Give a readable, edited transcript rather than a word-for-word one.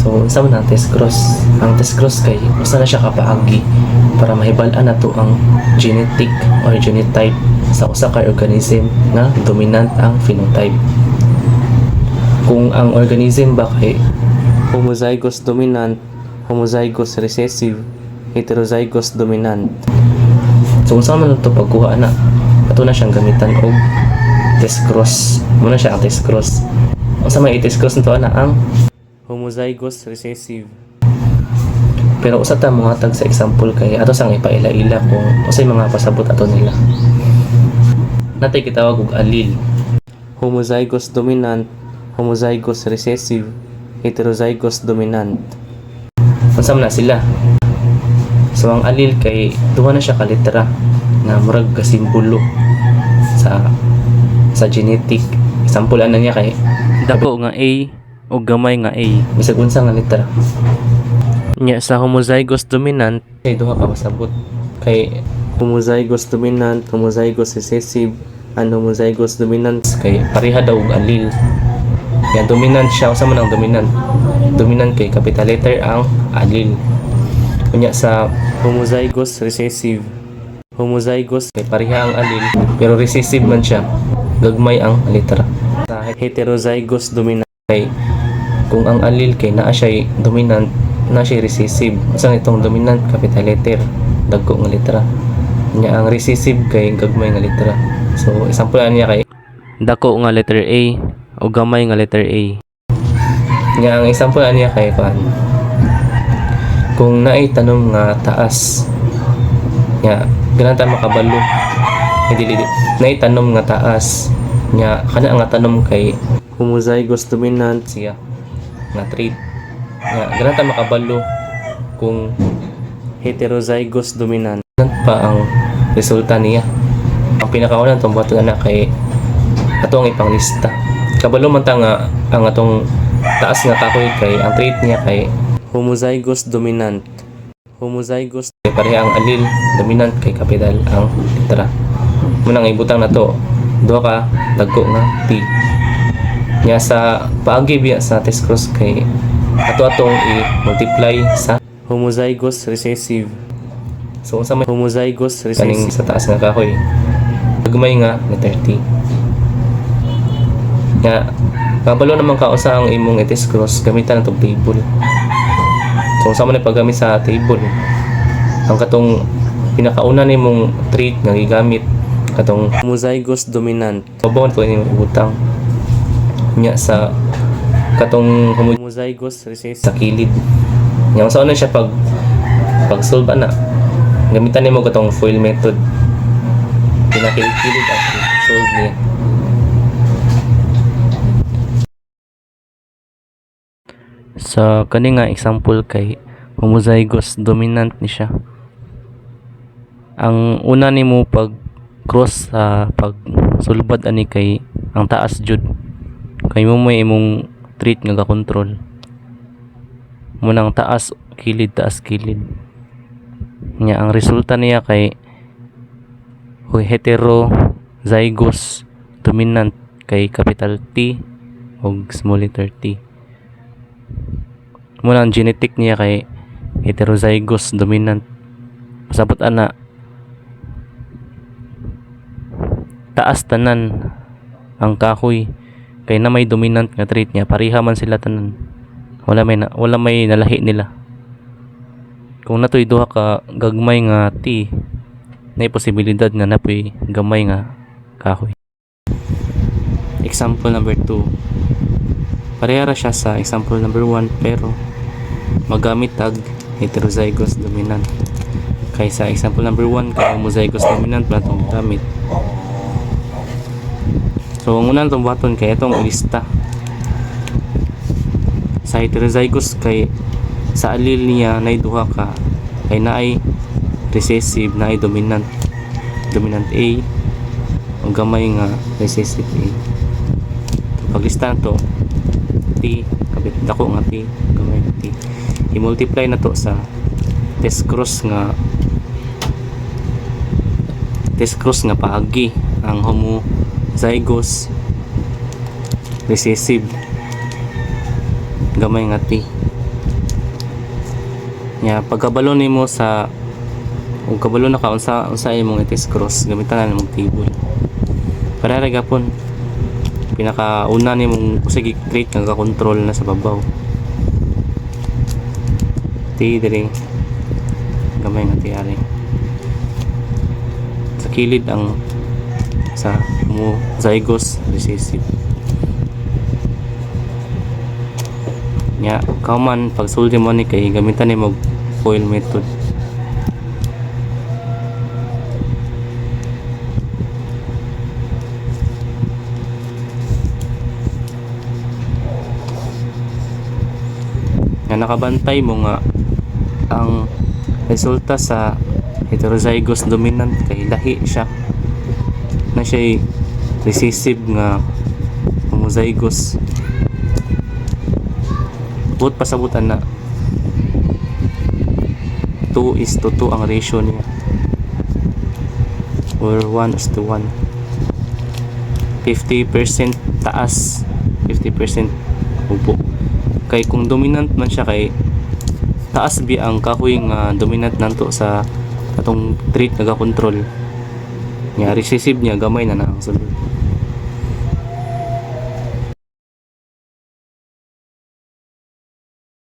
So unsa man ang test cross? Ang test cross kay usa na siya kapaagi para mahibal-an nato ang genetic or genotype sa usa ka organism nga dominant ang phenotype. Kung ang organism ba kay homozygous dominant, homozygous recessive, heterozygous dominant. So unsa man ito pagkuha na? Ato na siyang gamitan og test cross. Muna siya ang test cross. Unsa may test cross nito na ang homozygous recessive. Pero usa ta mga tag sa example kay ato sang ipaila-ila kung unsay mga pasabot ato nila. Natay gitawag og allele. Homozygous dominant, homozygous recessive, heterozygous dominant. Unsa man na sila? So ang allele kay duha na siya ka letra na murag ka simbolo sa genetic. Example ana niya kay dako nga A o gamay nga A. Bisag unsa nga letra. Nya sa homozygous dominant kay duha ka pasabot. Kay homozygous dominant, homozygous recessive, and homozygous dominant kay pareha daw og allele. Kaya dominant siya. Unsa man ang dominant? Dominant kay capital letter ang allele. Kunya sa homozygous recessive, homozygous kay pareha ang allele pero recessive man siya. Gagmay ang letra. Sa heterozygous dominant kay kung ang allele kay naa siya dominant, naa siya recessive. Unsa itong dominant capital letter, dagko nga letra. Nya ang recessive kay gagmay nga letra. So example niya kay dako nga letter A o gamay nga letter A. Nya ang example niya kay kung naay tanom nga taas, nya gananta makabalo. Hindi naay tanom nga taas, nya kana nga tanom kay homozygous dominant siya nga trait. Nya gananta makabalo kung heterozygous dominant pa ang resulta niya. Ang pinakauna tong bato na kay atong ipanglista. Kabalo man ta nga ang atong taas nga kahoy kay ang trait niya kay homozygous dominant. Homozygous kay pareha ang allele, dominant kay capital ang letra. Munang ibutang na to, duha ka dagko nga T. Nya sa paagi biya sa test cross kay atong i-multiply sa homozygous recessive. So unsa may homozygous recessive kaning sa taas nga kahoy, gagmay nga letter T. Nya kabalo naman ka usa ang imong test cross, gamitan natong table. So unsa man paggamit sa table, ang katong pinakauna nimong trait nga gigamit katong homozygous dominant. Mabawon ko ini ibutang nya sa katong homozygous recessive sa kilid. Nya unsa na siya pag solve ana, gamitan nimo katong FOIL method. Pinakilid ang solve niya. Sa kani nga example kay homozygous dominant ni siya. Ang una nimo pag cross sa pag sulbad ani kay ang taas jud. Kay mo may imong trait nga ga-control. Munang taas kilid. Nya ang resulta niya kay heterozygous dominant kay capital T o small letter T. Muna ang genetic niya kay heterozygous dominant. Pasabot ana taas tanan ang kahoy kay na may dominant nga trait niya, pareha man sila tanan. Wala may nalahi nila. Kung natoy duha ka gagmay nga T, nay posibilidad nga napoy gamay nga kahoy. Example number 2. Pareha ra siya sa example number 1 pero magamit tag heterozygous dominant. Kay sa example number 1 kay homozygous dominant na itong gamit. So ang unang itong button kay itong lista. Sa heterozygous kay sa allele niya nay duha ka, kay naay recessive, naay dominant A o gamay nga recessive A. Paglista na to T, kapit dako nga T, gamay nga T. I-multiply na to sa test cross nga paagi ang homozygous recessive gamay nga T. nya pagkabalo nimo sa ug kabalo na ka unsa imong i-test cross gamitan na mong table para ra gapon pinakauna nimong usig i-create nga control na sa babaw ti diri gamay nga tiyari sa kilid ang sa zygous recessive nya kauman pag sulti mo ni kay gamitan nimo foil method nga nakabantay mo nga ang resulta sa heterozygous dominant kay lahi siya na siya recessive nga homozygous but pasabutan na 2:2 ang ratio niya or 1:1 50% taas 50% upo kay kung dominant man siya kay taas bi ang kahoy nga dominant nanto sa atong trait nga control nya recessive niya gamay na ang sulod